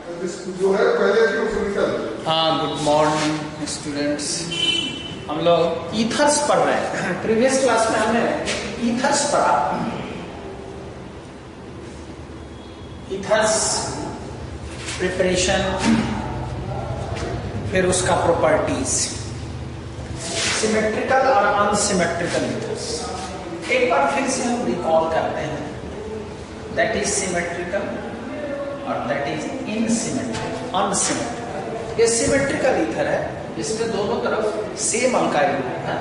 जो है पहले की उसमें निकल। हाँ, गुड मॉर्निंग स्टूडेंट्स। हम लोग ईथर्स पढ़ रहे हैं। प्रीवियस क्लास में हमने ईथर्स पढ़ा। ईथर्स प्रिपरेशन, फिर उसका प्रॉपर्टीज, सिमेट्रिकल और अनसिमेट्रिकल ईथर्स। एक बार फिर से हम रिकॉल करते हैं, दैट इज सिमेट्रिकल और दैट इज इनसिमेट्रिकल, अनसिमेट्रिकल। ये सिमेट्रिकल ईथर है, इसमें दोनों तरफ सेम अल्काइल ग्रुप है।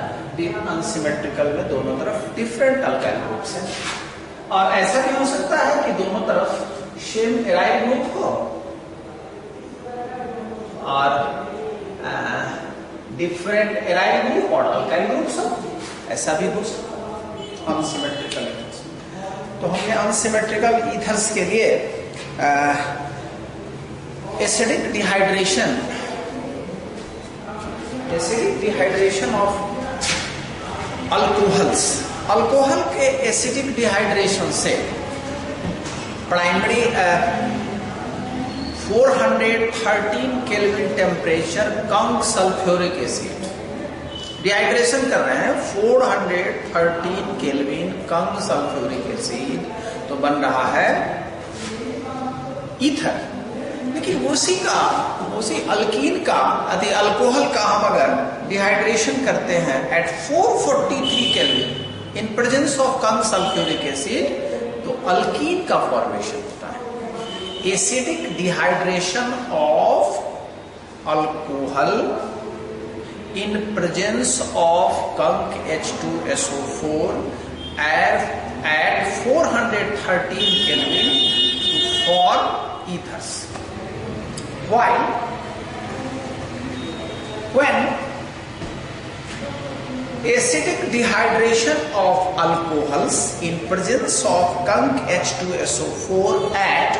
अनसिमेट्रिकल में दोनों तरफ डिफरेंट अल्काइल ग्रुप्स हैं। और ऐसा भी हो सकता है कि दोनों तरफ सेम एराइल ग्रुप हो और डिफरेंट एराइल ग्रुप और अल्काइल ग्रुप्स हो, ऐसा भी हो सकता है अनसिमेट्रिकल ईथर्स। तो हमने अनसिमेट्रिकल ईथर्स के लिए acidic dehydration of alcohols, alcohol के एसिडिक डिहाइड्रेशन से प्राइमरी 413 केल्विन टेम्परेचर कम सल्फ्यूरिक एसिड, डिहाइड्रेशन कर रहे हैं 413 केल्विन कम सल्फ्यूरिक एसिड, तो बन रहा है ईथर। लेकिन उसी अल्कीन का यदि अल्कोहल का हम अगर डिहाइड्रेशन करते हैं at 443 kelvin in presence of कम सल्फ्यूरिक एसिड, तो अल्कीन का फॉर्मेशन होता है। Acidic dehydration of alcohol in presence of conc H2SO4 at 413 Kelvin to form ethers. While when acidic dehydration of alcohols in presence of conk H2SO4 at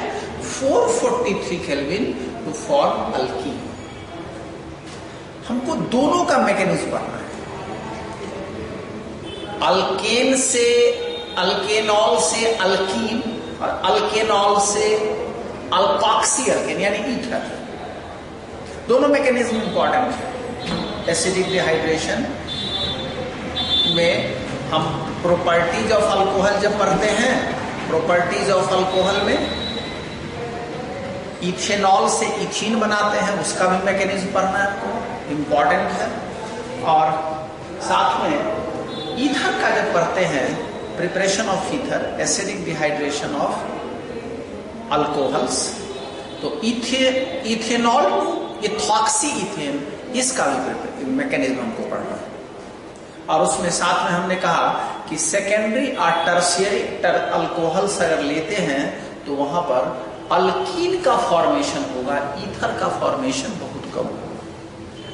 443 Kelvin to form alkene. हमको दोनों का mechanism पढ़ना है। Alkane से alkanol से alkyne और alkanol से alkoxy alkane यानी ईथर, दोनों मैकेनिज्म इंपॉर्टेंट है। एसिडिक डिहाइड्रेशन में हम प्रॉपर्टीज ऑफ अल्कोहल जब पढ़ते हैं, प्रॉपर्टीज ऑफ अल्कोहल में इथेनॉल से इथीन बनाते हैं, उसका भी मैकेनिज्म पढ़ना है आपको, इंपॉर्टेंट है। और साथ में ईथर का जब पढ़ते हैं, preparation of ether, acidic dehydration of alcohols, तो इथेनॉल इथॉक्सी इथेन, इसका भी मैकेनिज्म हमको पढ़ना है। और उसमें साथ में हमने कहा कि सेकेंडरी और टर्शियरी अल्कोहल्स अगर लेते हैं तो वहां पर अल्कीन का फॉर्मेशन होगा, ईथर का फॉर्मेशन बहुत कम होगा,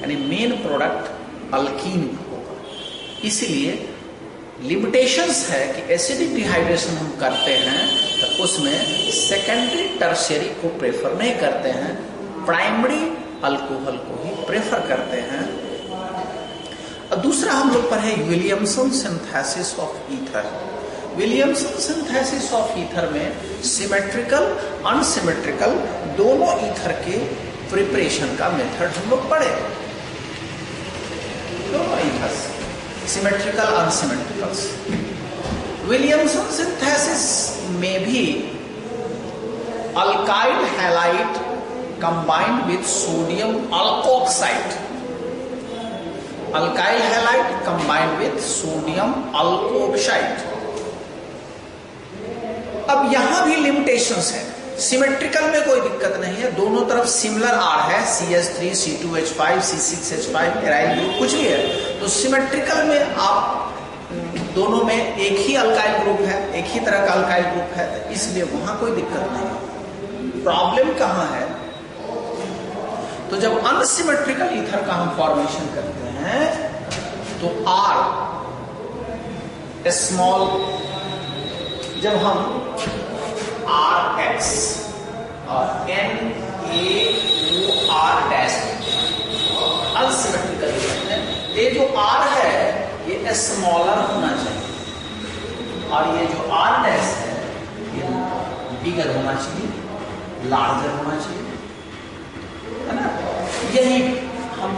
यानी मेन प्रोडक्ट अल्कीन होगा। इसलिए लिमिटेशंस है कि एसिडिक डिहाइड्रेशन हम करते हैं तो उसमें सेकेंडरी टर्शियरी को प्रेफर नहीं करते हैं, प्राइमरी अल्कोहल को ही प्रेफर करते हैं। और दूसरा हम लोग पढ़े Williamson synthesis of ether. Williamson synthesis of ether में सिमेट्रिकल अनसिमेट्रिकल दोनों ईथर के प्रिपरेशन का मेथड हम लोग पढ़े। दोनों ईथर्स सिमेट्रिकल अनसिमेट्रिकल्स। विलियमसन सिंथेसिस में भी alkyl halide combined with sodium alkoxide, alkyl halide combined with sodium alkoxide. अब यहां भी लिमिटेशंस है। सिमेट्रिकल में कोई दिक्कत नहीं है, दोनों तरफ सिमिलर आर है, CH3 C2H5 C6H5 aryl group कुछ भी है। तो सिमेट्रिकल में आप दोनों में एक ही अल्काइल ग्रुप है, एक ही तरह का अल्काइल ग्रुप है, इसलिए वहां कोई दिक्कत नहीं। प्रॉब्लम कहां है? तो जब अनसिमेट्रिकल ईथर का हम फॉर्मेशन करते हैं तो R स्मॉल, जब हम RX और NaOR डैश अनसिमेट्रिकल ईथर है, ये जो R है ये स्मॉलर होना चाहिए और ये जो R डैश है ये बिगर होना चाहिए, लार्जर होना चाहिए।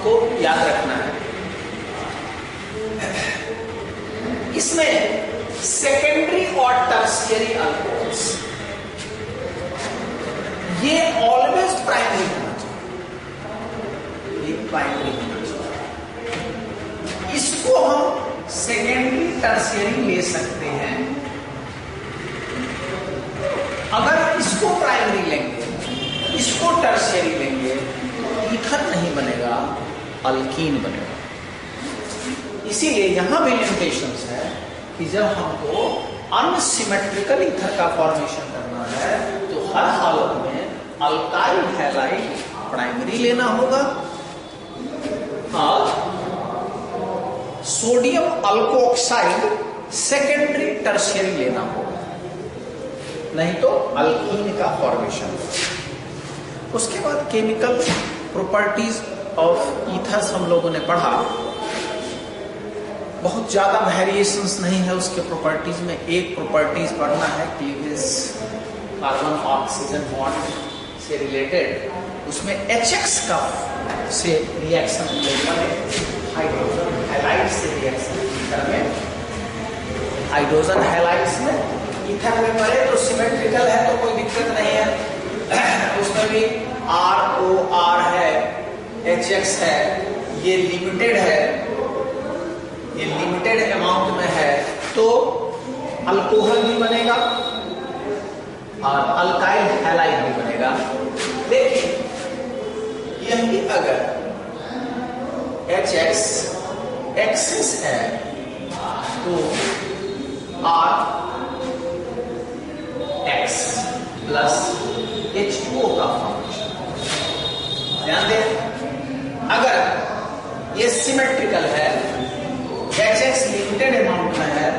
हमको याद रखना है। इसमें सेकेंडरी और टर्शियरी अल्कोहल्स ये ऑलवेज प्राइमरी होना चाहिए, ये प्राइमरी होना चाहिए। इसको हम सेकेंडरी टर्शियरी ले सकते हैं। अगर इसको प्राइमरी लेंगे, इसको टर्शियरी लेंगे, ईथर नहीं बनेगा, अल्कीन बनेगा। इसीलिए यहां भी लिमिटेशंस है कि जब हमको अनसिमेट्रिकल ईथर का फॉर्मेशन करना है तो हर हालत में अल्काइल हैलाइड प्राइमरी लेना होगा और सोडियम अल्कोऑक्साइड सेकेंडरी टर्शियरी लेना होगा, नहीं तो अल्कीन का फॉर्मेशन। उसके बाद केमिकल प्रॉपर्टीज ऑफ ईथर्स हम लोगों ने पढ़ा। बहुत ज्यादा वेरिएशंस नहीं है उसके प्रॉपर्टीज में। एक प्रॉपर्टीज पढ़ना है क्लीवेज कार्बन ऑक्सीजन बॉन्ड से रिलेटेड, उसमें HX का से रिएक्शन लेकर हाइड्रोजन हैलाइड से रिएक्शन ईथर में, हाइड्रोजन हैलाइड्स में ईथर में पड़े तो सिमेट्रिकल है तो कोई दिक्कत नहीं है। उसमें भी ROR है, HX है, ये लिमिटेड है, ये लिमिटेड अमाउंट में है तो अल्कोहल भी बनेगा और अल्काइल हैलाइड भी बनेगा। लेकिन यही अगर HX एक्सेस है तो RX प्लस H2O का फॉर्मेशन। ध्यान दें, अगर ये सिमेट्रिकल है, HX लिमिटेड अमाउंट में है,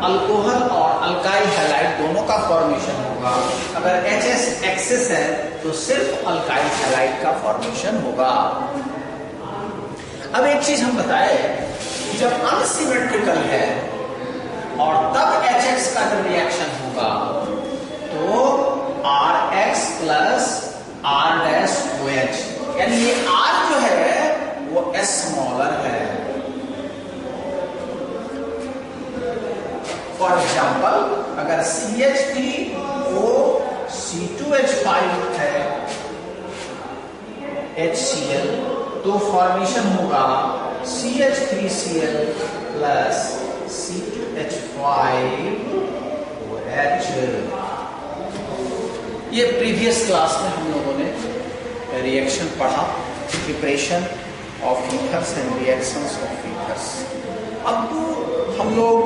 अल्कोहल और अल्काइल हैलाइड दोनों का फॉर्मेशन होगा। अगर HS एक्सेस है तो सिर्फ अल्काइल हैलाइड का फॉर्मेशन होगा। अब एक चीज हम बताए, जब अनसिमेट्रिकल है और तब HX का जब रिएक्शन होगा तो RX प्लस R-OH, यानी ये R जो है वो S स्मॉलर है। फॉर एग्जाम्पल, अगर CH3O C2H5 है HCl तो फॉर्मेशन होगा CH3Cl प्लस C2H5OH। ये प्रीवियस क्लास में हम लोगों ने रिएक्शन पढ़ा, preparation of ethers and reactions of ethers. अब हम लोग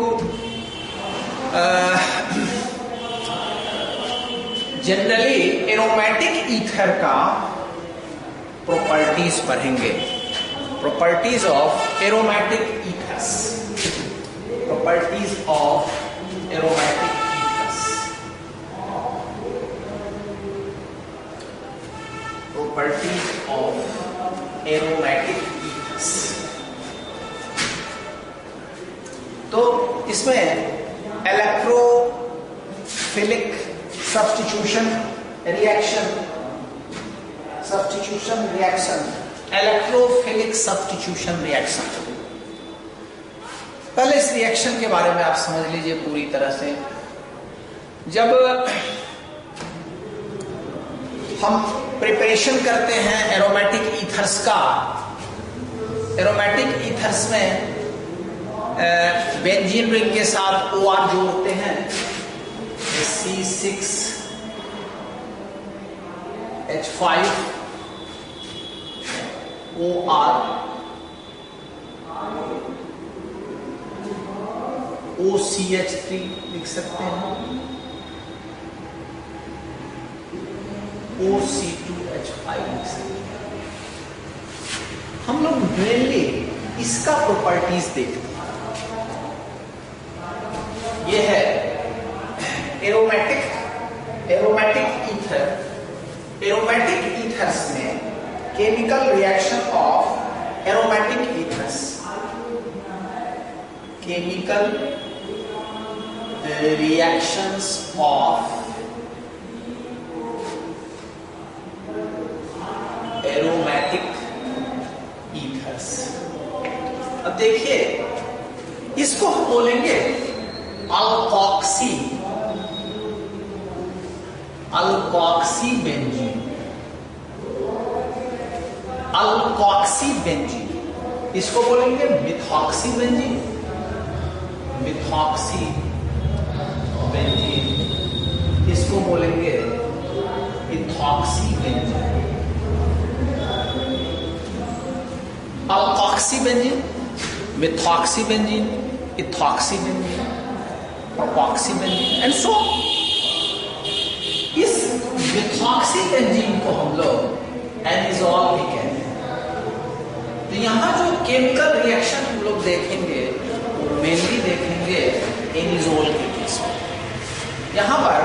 जनरली एरोमेटिक ईथर का प्रॉपर्टीज पढ़ेंगे। Properties of aromatic ethers, properties of aromatic ethers, properties of aromatic ethers. तो इसमें electrophilic substitution reaction, substitution reaction, electrophilic substitution reaction. पहले इस reaction के बारे में आप समझ लीजिए पूरी तरह से। जब हम प्रिपरेशन करते हैं एरोमेटिक ईथर्स का, एरोमेटिक ईथर्स में बेंजीन रिंग के साथ OR जोड़ते हैं, C6H5 OR OCH3 लिख सकते हैं, OC2H5 लिख सकते हैं। हम लोग मेनली इसका प्रॉपर्टीज देखते हैं। ये है एरोमेटिक ईथर। एरोमेटिक ईथर्स में chemical reaction of aromatic ethers, chemical reactions of aromatic ethers. अब देखिए, इसको हम बोलेंगे अल्कोक्सी बेंजीन। अल्कोक्सी बेंजीन, इसको बोलेंगे मिथॉक्सी बेंजीन। मिथॉक्सी बेंजीन, इसको बोलेंगे ethoxy benzene. Alkoxy benzene, methoxy benzene, ethoxy benzene, propoxy benzene and so. इस मिथॉक्सी बेंजीन को हम लोग एनिजोल भी कहते हैं। तो यहां जो केमिकल रिएक्शन हम लोग देखेंगे वो मेनली देखेंगे एनिजोल के केस में। यहां पर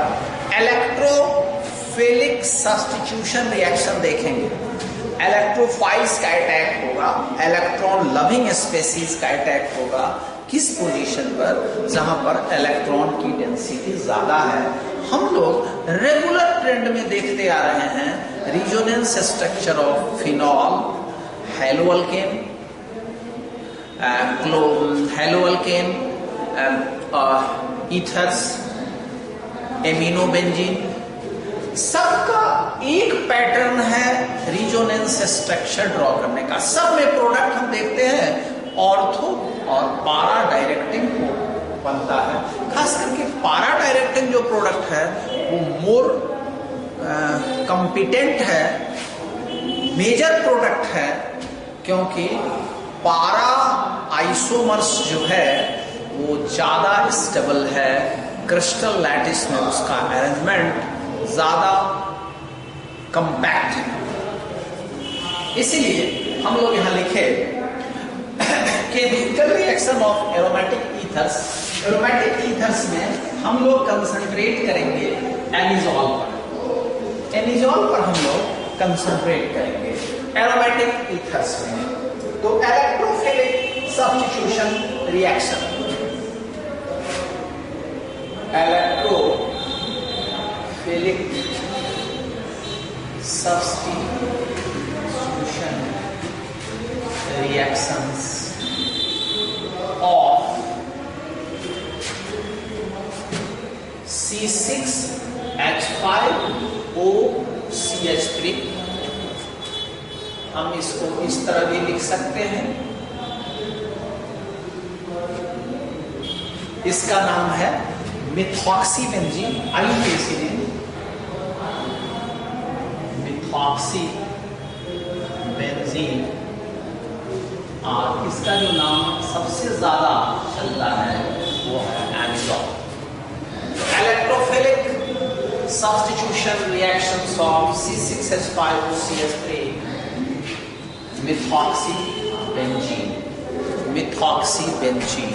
इलेक्ट्रोफिलिक सब्स्टिट्यूशन रिएक्शन देखेंगे। इलेक्ट्रोफाइल्स का अटैक होगा, इलेक्ट्रॉन लविंग स्पेसीज का अटैक होगा। किस पोजीशन पर? जहां पर इलेक्ट्रॉन की डेंसिटी ज्यादा है। हम लोग रेगुलर ट्रेंड में देखते आ रहे हैं resonance structure of phenol, haloalkane, ethers, aminobenzene, सबका एक पैटर्न है रिजोनेंस स्ट्रक्चर ड्रॉ करने का। सब में प्रोडक्ट हम देखते हैं ऑर्थो और पारा डायरेक्टिंग को बनता है। खास करके पारा डायरेक्टिंग जो प्रोडक्ट है वो मोर कॉम्पिटेंट है, मेजर प्रोडक्ट है, क्योंकि पारा आइसोमर्स जो है वो ज्यादा स्टेबल है। क्रिस्टल लैटिस में उसका अरेंजमेंट ज्यादा कंपैक्ट है। इसीलिए हम लोग यहां लिखे chemical reaction of aromatic ethers. Aromatic ethers में हम लोग कंसंट्रेट करेंगे एनिजोल पर। एनिजोल पर हम लोग कंसंट्रेट करेंगे एरोमेटिक ईथर्स में। तो electrophilic substitution reaction, electrophilic substitution reactions of C6H5OCH3। हम इसको इस तरह भी लिख सकते हैं। इसका नाम है मिथॉक्सी बेंजीन, आईयूपीएसिलिन, मिथॉक्सी बेंजीन। और इसका जो नाम सबसे ज्यादा चलता है वो है anisole. Electrophilic substitution reactions of C6H5OCH3, methoxy benzene, methoxy benzene.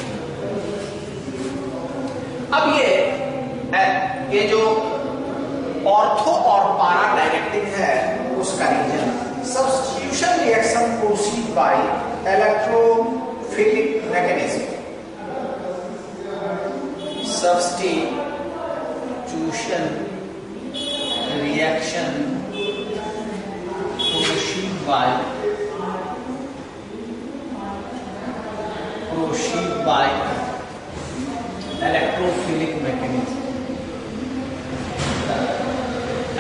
अब ये जो ऑर्थो और पारा डायरेक्टिंग है उसका reason. Substitution reaction proceed by electrophilic mechanism. Substitution reaction proceed by electrophilic mechanism.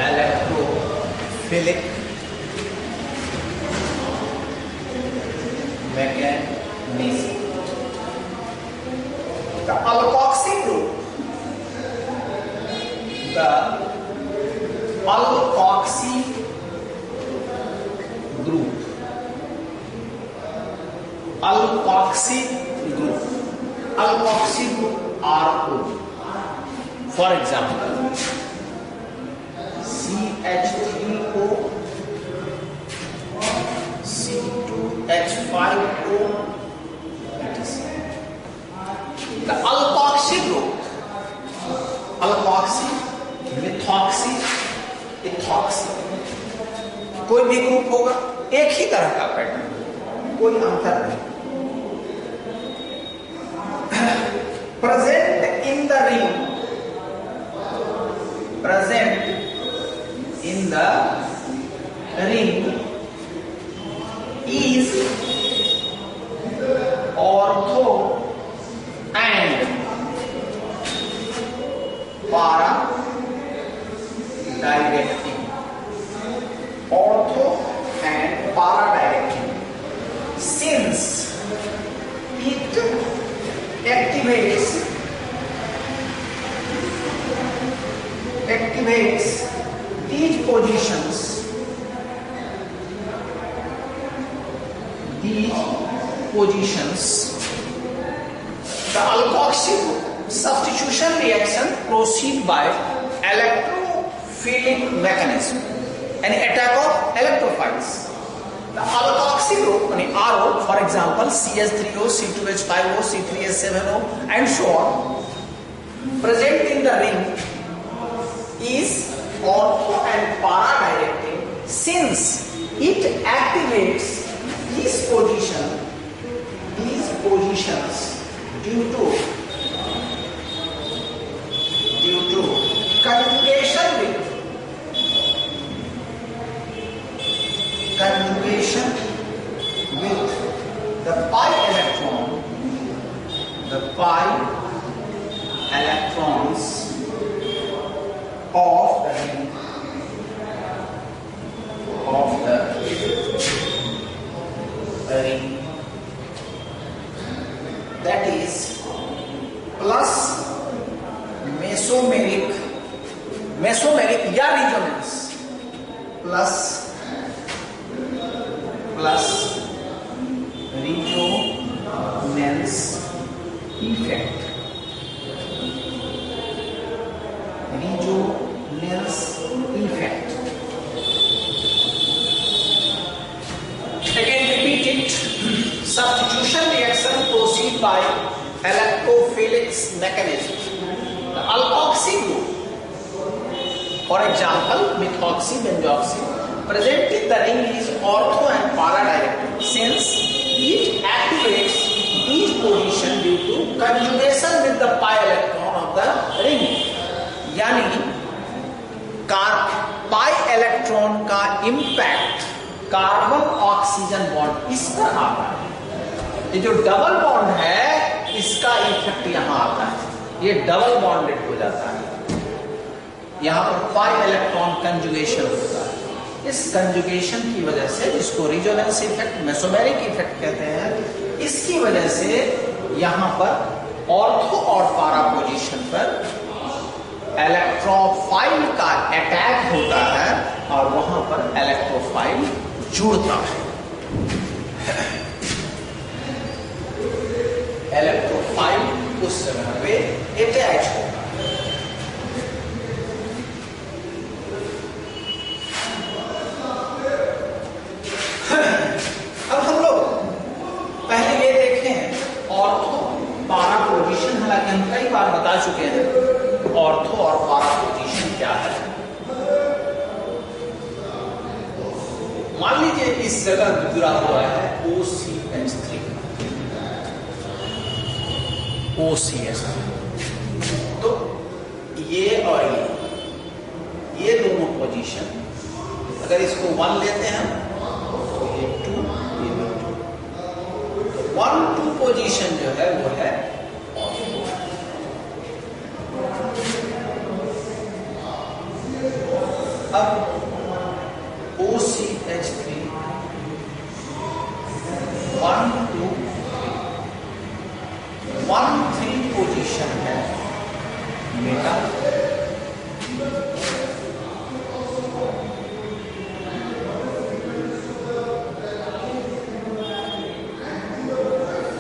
Electrophilic mechanism. The alkoxy group, the alkoxy group, alkoxy group, alkoxy group RO. For example, CH3O, C2H5O, etc. The alkoxy group, alkoxy, methoxy, ethoxy, कोई भी group होगा एक ही तरह का pattern, कोई अंतर नहीं। Present in the ring, present in the ring is activates these positions, the alkoxy substitution reaction proceed by electrophilic mechanism, an attack of electrophiles. The alkoxy group, RO, for example, CH3O, C2H5O, C3H7O, and so on, present in the ring is ortho and para directing, since it activates these positions due to conjugation with the pi electrons of the ring that is plus mesomeric या resonance plus resonance effect. Again repeat it. Substitution reaction proceed by electrophilic mechanism. The alkoxy group, for example, methoxy, benzoxy, present in the ring is ortho and para directed, since it activates each position due to conjugation with the pi electron of the ring. यानी pi electron का impact carbon oxygen bond इस पर आता है। ये जो double bond है इसका इफेक्ट यहां आता है, ये डबल बॉन्डेड हो जाता है। यहां पर पाई इलेक्ट्रॉन कंजुगेशन होता है। इस कंजुगेशन की वजह से, जिसको रिजोनेंस इफेक्ट, मेसोमेरिक इफेक्ट कहते हैं, इसकी वजह से यहां पर ऑर्थो और पारा पोजीशन पर इलेक्ट्रोफाइल का अटैक होता है और वहां पर इलेक्ट्रोफाइल जुड़ता है। इलेक्ट्रोफाइल उस जगह पे अटैच होता है। अब हम लोग पहले ये देखें ऑर्थो पारा पोजीशन। हालांकि हम कई बार बता चुके हैं ऑर्थो और पारा पोजीशन क्या है। मान लीजिए इस जगह जुड़ा हुआ है OCH3, तो ये और ये दोनों पोजीशन, अगर इसको 1 लेते हैं तो ये 2, ये 2, तो 1-2 पोजीशन जो है वो है अब OCH3 1-2-3 पोजीशन है मेटा,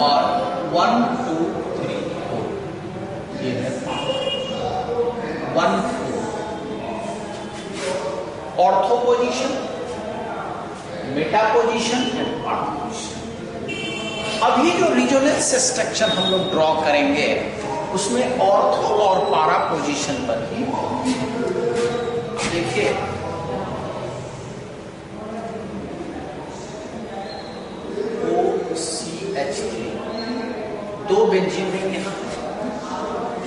और 1-2-3 ये है 1-4 ortho position, Meta position and पारा पोजीशन। अभी जो रिजोनेंस स्ट्रक्चर हम लोग ड्रॉ करेंगे उसमें ऑर्थो और पारा पोजीशन पर ही देखिए OCH3 2 बेंजीन रिंग यहां,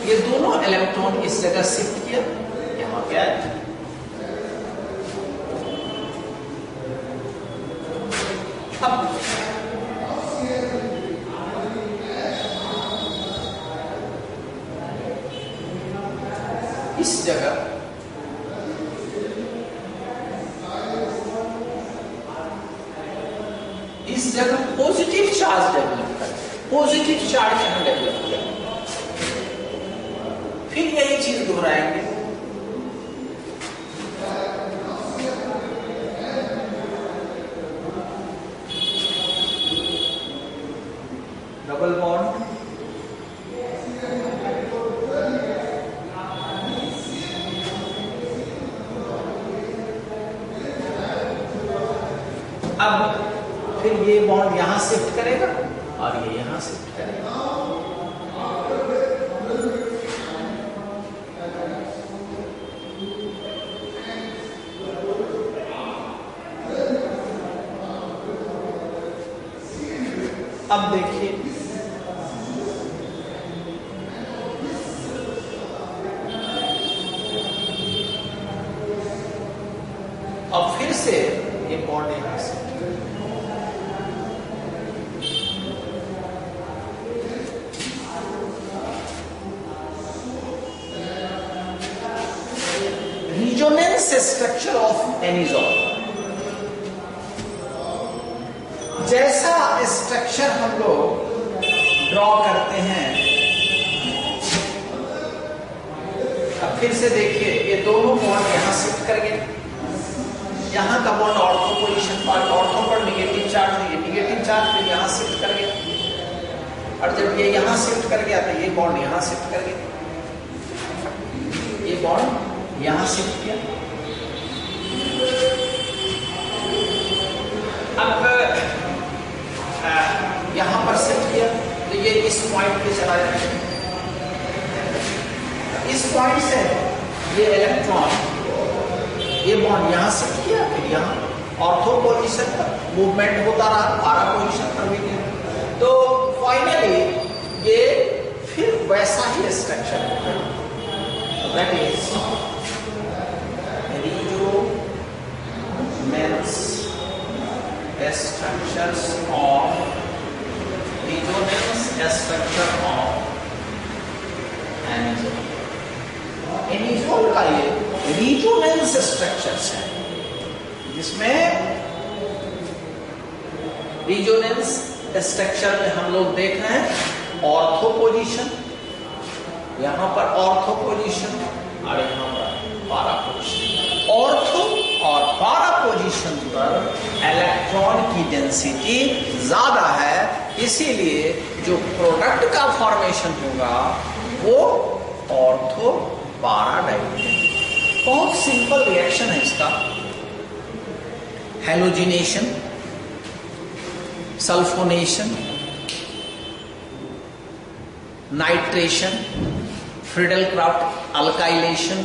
ये दोनों इलेक्ट्रॉन इस जगह शिफ्ट किया, यहां पे आए। अब इस जगह पॉजिटिव चार्ज डेवलप कर, पॉजिटिव चार्ज यहां डेवलप किया। यही चीज दोहराएंगे। डबल बॉन्ड, अब फिर ये बॉन्ड यहां शिफ्ट करेगा और ये यहां शिफ्ट करेगा। अब देखिए अब फिर से ये बॉन्ड यहां से रिजोनेंस स्ट्रक्चर ऑफ एनिजॉल। जैसा स्ट्रक्चर हम लोग ड्रॉ करते हैं, अब फिर से देखिए ये दोनों बॉन्ड यहां शिफ्ट कर गए। यहां का बॉन्ड ऑर्थो पोजीशन पर, ऑर्थो पर निगेटिव चार्ज, ये निगेटिव चार्ज फिर यहां शिफ्ट कर गया, और जब ये यहां शिफ्ट कर गया तो ये बॉन्ड यहां शिफ्ट कर गया, ये बॉन्ड यहां शिफ्ट किया। अब यहां पर शिफ्ट किया तो ये इस पॉइंट पे चला जाएगा। इस पॉइंट से ये इलेक्ट्रॉन, ये बॉन्ड यहां शिफ्ट किया, फिर यहां ऑर्थो पोजीशन पर मूवमेंट होता रहा, पारा पोजीशन पर भी गया, तो फाइनली ये फिर वैसा ही स्ट्रक्चर होगा। That is structures of resonance structure of anisole। Anisole का ये रिजोनेंस स्ट्रक्चर्स है, जिसमें रिजोनेंस स्ट्रक्चर में हम लोग देख रहे हैं ऑर्थो पोजीशन, यहां पर ऑर्थो पोजीशन और यहां पर पारा पोजीशन। ऑर्थो और पारा पोजीशन पर इलेक्ट्रॉन की डेंसिटी ज्यादा है, इसीलिए जो प्रोडक्ट का फॉर्मेशन होगा वो ऑर्थो पारा डाइलेशन। बहुत सिंपल रिएक्शन है इसका। Halogenation, sulphonation, nitration, Friedel-Crafts alkylation,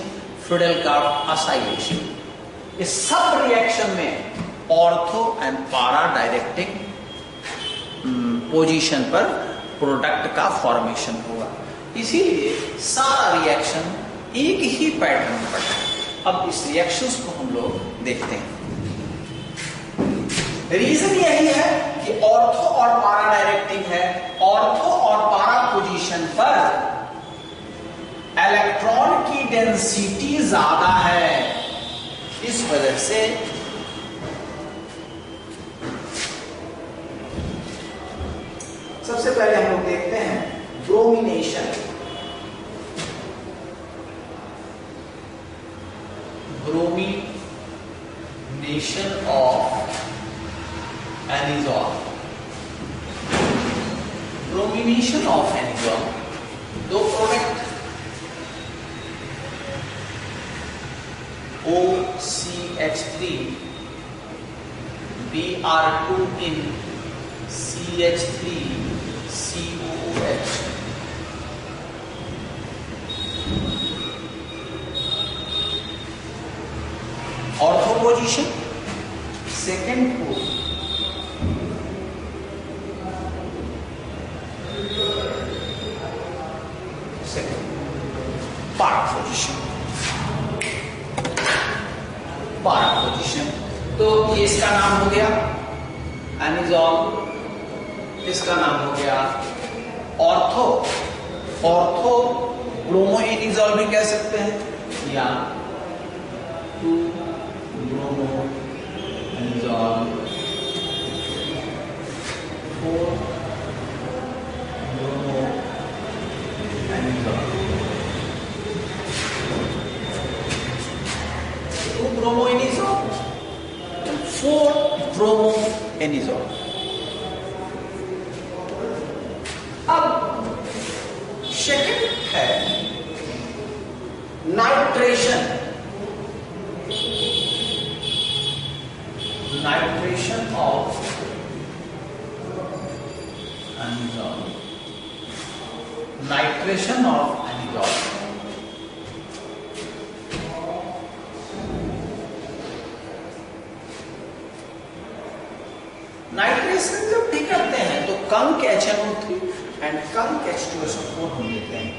Friedel-Crafts acylation, इस सब रिएक्शन में ortho and para directing position पर प्रोडक्ट का फॉर्मेशन होगा, इसीलिए सारा रिएक्शन एक ही पैटर्न पर है। अब इस रिएक्शंस को हम लोग देखते हैं। रीजन यही है कि ऑर्थो और पारा डायरेक्टिंग है, ऑर्थो और पारा पोजीशन पर इलेक्ट्रॉन की डेंसिटी ज्यादा है, इस वजह से सबसे पहले हम लोग देखते हैं bromination. Bromination of anisole. Bromination of anisole, दो product OCH3 Br2 in CH3 COOH। Ortho position, second को पारा पोजीशन, पारा पोजीशन। तो ये इसका नाम हो गया एनिजॉल, इसका नाम हो गया ऑर्थो। ऑर्थो ब्रोमो एनिजॉल भी कह सकते हैं, या 2 ब्रोमो एनिजॉल, 4 ब्रोमो एनिजॉल। ब्रोमोएनिजोल। अब सेकंड है nitration of anisole. Nitration of anisole. Nitration जब भी करते हैं तो Kank HNO3 and conc H2SO4 हम लेते हैं।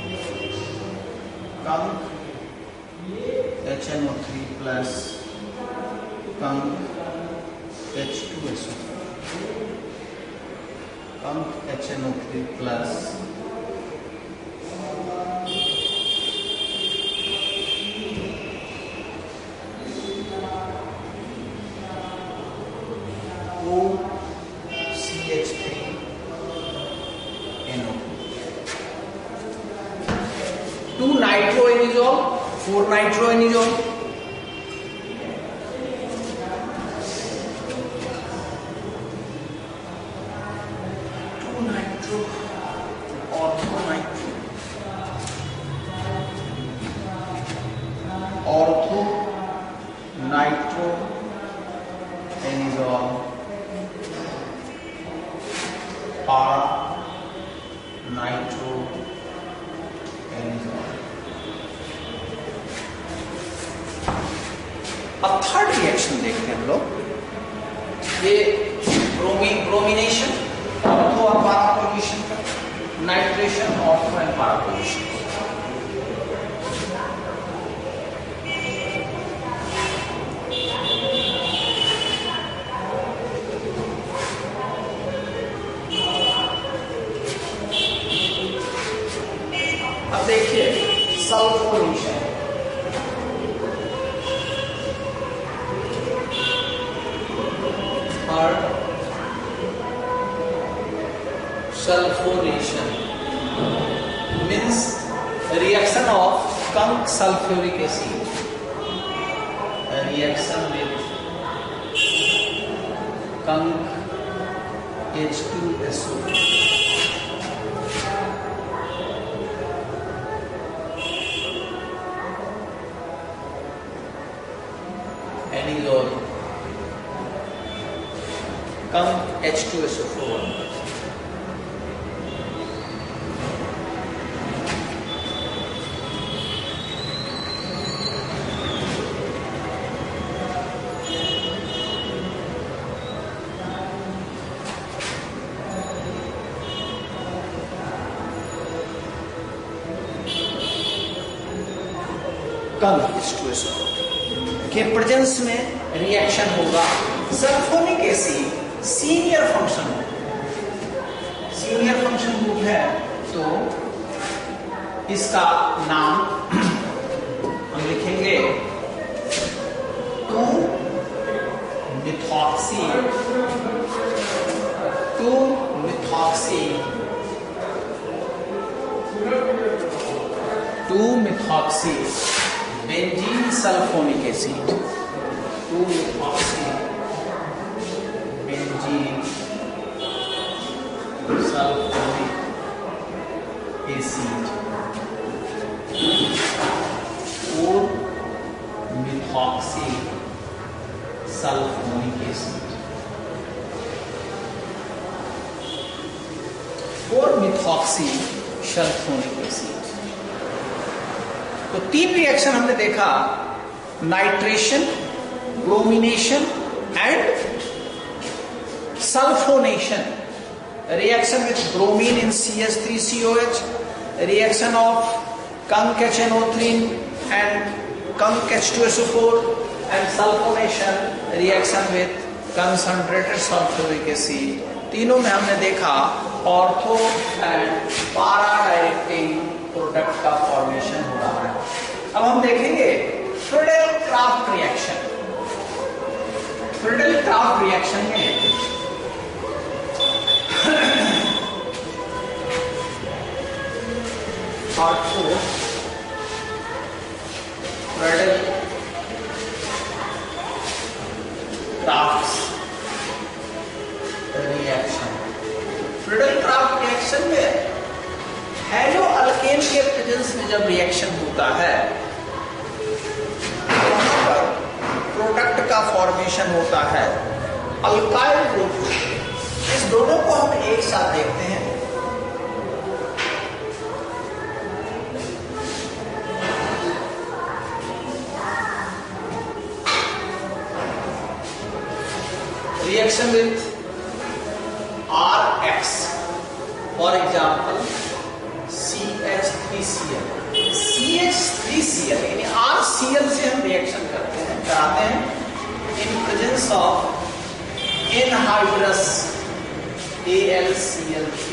Conc HNO3 plus conc H2SO4, conc HNO3 plus OCH3NO2, 2 nitroanisole, 4 nitroanisole, 2 nitro ortho nitroanisole, para nitroanisole. अब थर्ड रिएक्शन देखते हैं हम लोग, ये ब्रोमिनेशन ऑर्थो और पारा पोजीशन का, नाइट्रेशन ऑर्थो एंड पारा पोजीशन। अब देखिए sulphonation, sulfonation means reaction of skunk sulfuric acid, a reaction with skunk H2SO, anisole, skunk H2SO4, H2SO4 के प्रेजेंस में रिएक्शन होगा। Sulphonic acid senior function group है, तो इसका नाम हम लिखेंगे two methoxy benzene sulphonic acid, two methoxy benzene sulphonic acid, four methoxy sulphonic acid, four methoxy sulphonic acid. तो 3 रिएक्शन हमने देखा, nitration, bromination and sulphonation. Reaction with bromine in CH3COH, reaction of conc HNO3 and conc H2SO4 and sulphonation reaction with concentrated sulphuric acid. तीनों में हमने देखा ortho and para directing product का formation हो रहा है। अब हम देखेंगे फ्रीडेल-क्राफ्ट रिएक्शन। फ्रीडेल-क्राफ्ट रिएक्शन में ऑर्थो फ्रीडेल-क्राफ्ट जब रिएक्शन होता है तो वहां पर प्रोडक्ट का फॉर्मेशन होता है अल्काइल ग्रुप। इस दोनों को हम एक साथ देखते हैं। Reaction with RX, for example CH3Cl। CH3Cl यानी RCl से हम रिएक्शन कराते हैं इन प्रेजेंस ऑफ एनहाइड्रस AlCl3।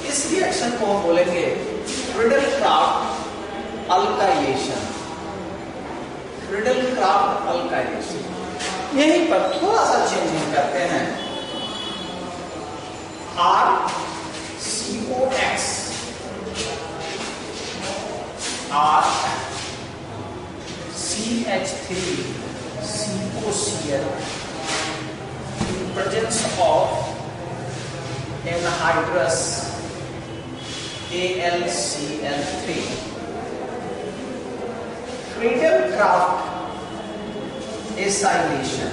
इस रिएक्शन को हम बोलेंगे फ्रीडल-क्राफ्ट अल्काइलेशन। Friedel-Crafts alkylation. यहीं पर थोड़ा सा चेंजिंग करते हैं। RCOX CH3COCl in presence of anhydrous AlCl3। Friedel-Crafts acylation।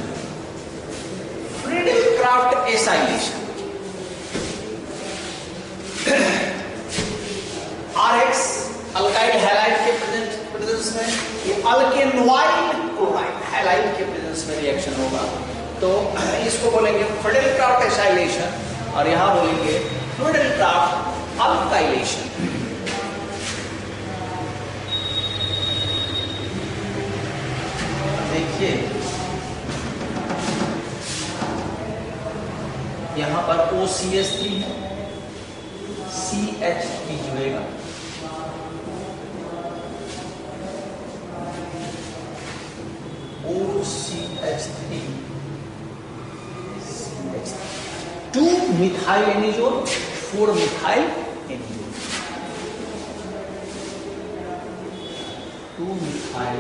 Friedel-Crafts acylation RX alkyl halide के प्रेजेंस में, ये अल्केनोइल क्लोराइड हैलाइड के प्रेजेंस में रिएक्शन होगा, तो इसको बोलेंगे फ्रीडल-क्राफ्ट acylation और यहां बोलेंगे फ्रीडल-क्राफ्ट अल्काइलेशन। देखिए यहां पर OCH3 है, CH3 जुड़ेगा, OCH3 2 methyl anisole 4 methyl anisole, 2 methyl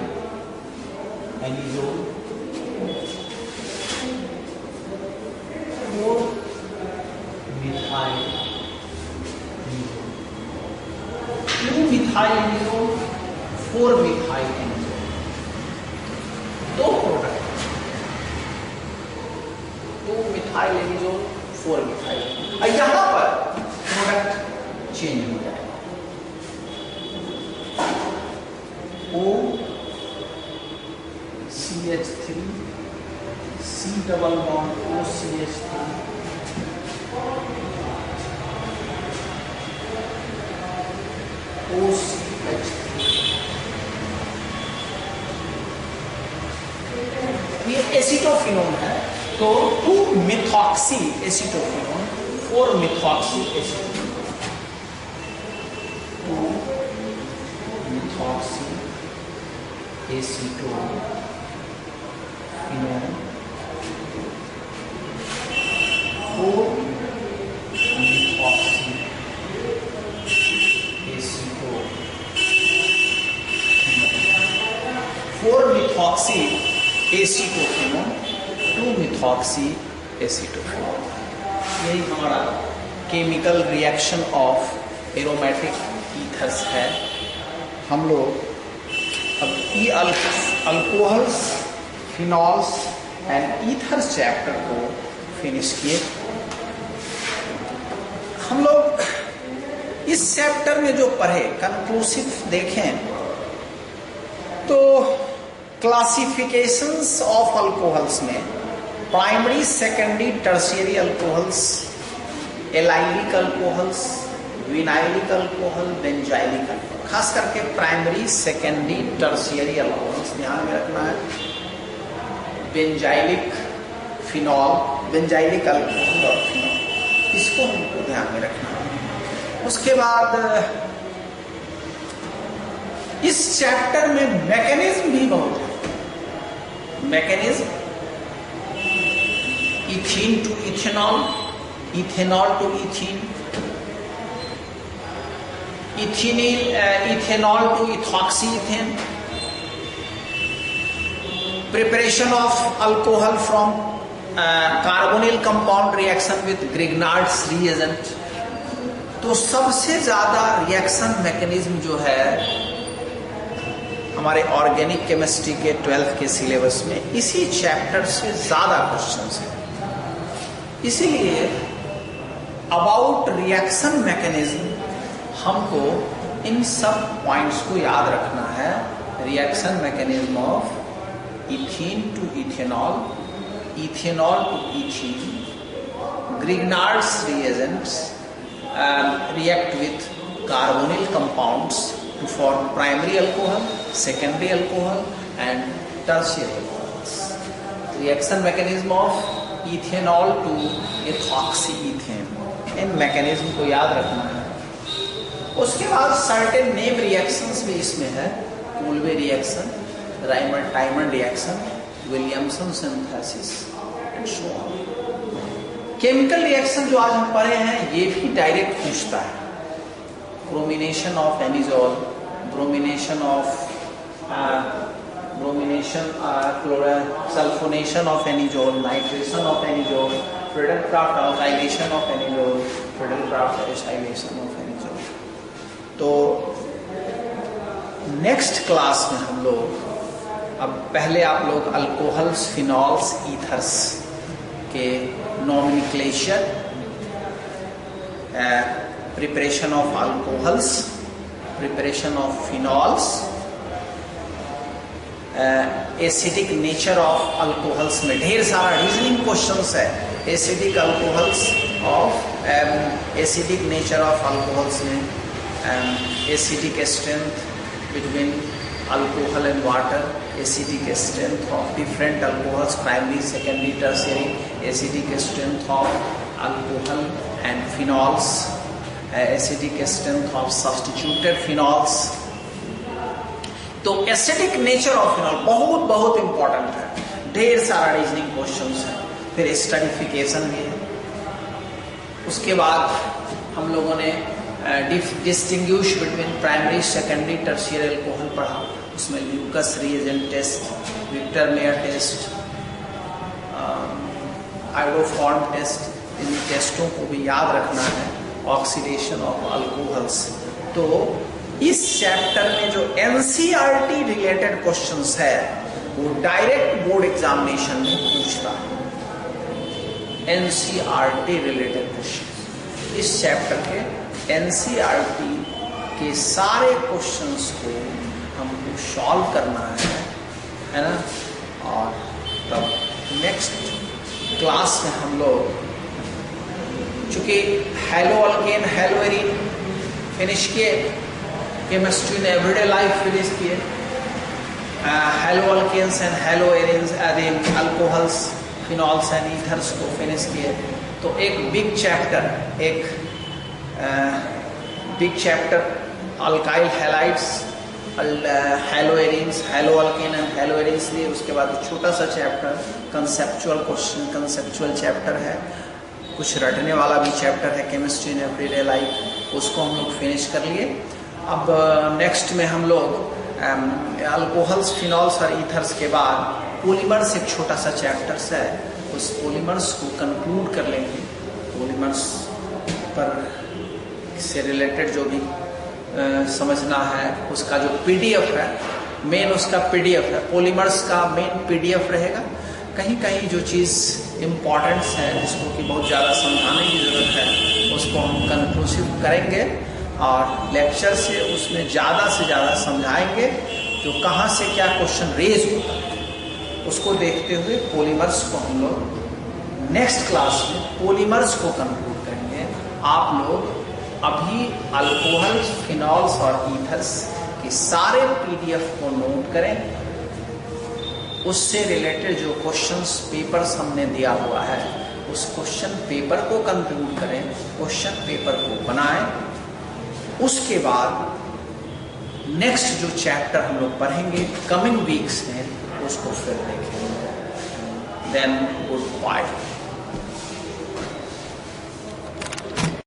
anisole 4 methyl anisole, 2 methyl anisole 4 methyl anisole, दो प्रोडक्ट, 2 मिथाइल एनिजोल 4 मिथाइल। यहां पर प्रोडक्ट चेंज हो जाएगा, OCH3 C double bond OCH3 OCH3, ये एसिटोफिनोन है, तो 2 methoxy acetophenone 4 methoxy acetophenone, 2 methoxy acetophenone 4 methoxy acetophenone, 4 methoxy acetophenone 2 methoxy acetophenone. यही हमारा chemical reaction of aromatic ethers है। हम लोग अब alcohols, phenols and ethers chapter को फिनिश किए। हम लोग इस चैप्टर में जो पढ़े कंक्लूसिव देखें तो क्लासिफिकेशंस ऑफ अल्कोहल्स में primary, secondary, tertiary alcohols, allylic alcohols, vinylic alcohol, benzylic alcohol, खास करके प्राइमरी, सेकेंडरी, टर्शियरी अल्कोहल्स ध्यान में रखना है। बेंजाइलिक फिनॉल, बेंजाइलिक अल्कोहल और फिनॉल, इसको हमको ध्यान में रखना है। उसके बाद इस चैप्टर में मैकेनिज्म भी बहुत है। Mechanism ethene to ethanol, ethanol to ethene, ethanol to ethoxy ethane, preparation of alcohol from carbonyl compound reaction with Grignard's reagent, तो सबसे ज्यादा रिएक्शन मैकेनिज्म जो है हमारे ऑर्गेनिक केमिस्ट्री के 12th के सिलेबस में इसी चैप्टर से ज्यादा क्वेश्चंस हैं। इसीलिए अबाउट रिएक्शन मैकेनिज्म हमको इन सब पॉइंट्स को याद रखना है। Reaction mechanism of ethene to ethanol, ethanol to ethene, Grignard's reagents react with carbonyl compounds to form primary alcohol, secondary alcohol and tertiary alcohols. Reaction mechanism of ethanol to ethoxyethane, in mechanism को याद रखना है। उसके बाद certain name reactions भी इसमें है, Kolbe reaction, Reimer reaction, Williamson synthesis and so on. Chemical reaction जो आज हम पढ़े हैं ये भी डायरेक्ट पूछता है। Bromination of anisole, bromination of sulphonation of anisole, nitration of anisole, Friedel-Crafts alkylation of anisole, Friedel-Crafts acylation of anisole. तो नेक्स्ट क्लास में हम लोग, अब पहले आप लोग अल्कोहल्स, फिनॉल्स, ईथर्स के nomenclature, preparation of alcohols, preparation of phenols, acidic nature of alcohols में ढेर सारा रीजनिंग क्वेश्चंस है। acidic alcohols of acidic nature of alcohols में acidic strength between alcohol and water, acidic strength of different alcohols, primary, secondary, tertiary, acidic strength of alcohol and phenols, acidic strength of substituted phenols। तो acidic nature of phenol बहुत बहुत important है, ढेर सारा reasoning questions है। फिर स्टैटिफिकेशन भी है। उसके बाद हम लोगों ने distinguish between primary, secondary, tertiary alcohol पढ़ा। उसमें Lucas reagent test, Victor Meyer test, iodoform test, इन टेस्टों को भी याद रखना है। Oxidation of alcohols. तो इस चैप्टर में जो एनसीईआरटी रिलेटेड क्वेश्चंस है वो डायरेक्ट बोर्ड एग्जामिनेशन में पूछता है। एनसीईआरटी रिलेटेड क्वेश्चन, इस चैप्टर के एनसीईआरटी के सारे क्वेश्चंस को हमको सॉल्व करना है ना। और तब नेक्स्ट क्लास में हम लोग, चूंकि halo alkane, halo arene finish किए, केमिस्ट्री ने एवरीडे लाइफ फिनिश किए, halo alkanes and halo arenes, alcohols, phenols and ethers को फिनिश किए। तो एक big chapter alkyl halides, halo arenes, halo alkane and halo arenes लिए। उसके बाद छोटा सा chapter conceptual question, conceptual chapter है, कुछ रटने वाला भी चैप्टर है केमिस्ट्री इन एवरीडे लाइफ, उसको हम लोग फिनिश कर लिए। अब नेक्स्ट में हम लोग अल्कोहल्स, फिनॉल्स और ईथर्स के बाद पॉलीमर्स एक छोटा सा चैप्टर्स है, उस पॉलीमर्स को कंक्लूड कर लेंगे। पॉलीमर्स पर से रिलेटेड जो भी समझना है उसका जो पीडीएफ है, मेन उसका पीडीएफ है, पॉलीमर्स का मेन पीडीएफ रहेगा। कहीं कहीं जो चीज़ इम्पॉर्टेंट्स है जिसको कि बहुत ज़्यादा समझाने की ज़रूरत है उसको हम कंक्लूसिव करेंगे और लेक्चर से उसमें ज़्यादा से ज़्यादा समझाएंगे जो कहाँ से क्या क्वेश्चन रेज होता है उसको देखते हुए पॉलीमर्स को हम लोग नेक्स्ट क्लास में पॉलीमर्स को कंक्लूड करेंगे। आप लोग अभी अल्कोहल्स, फिनॉल्स और ईथर्स के सारे पीडीएफ को नोट करें, उससे रिलेटेड जो क्वेश्चंस पेपर्स हमने दिया हुआ है उस क्वेश्चन पेपर को कंक्लूड करें, क्वेश्चन पेपर को बनाएं। उसके बाद नेक्स्ट जो चैप्टर हम लोग पढ़ेंगे कमिंग वीक्स में उसको फिर देखेंगे। Then good bye.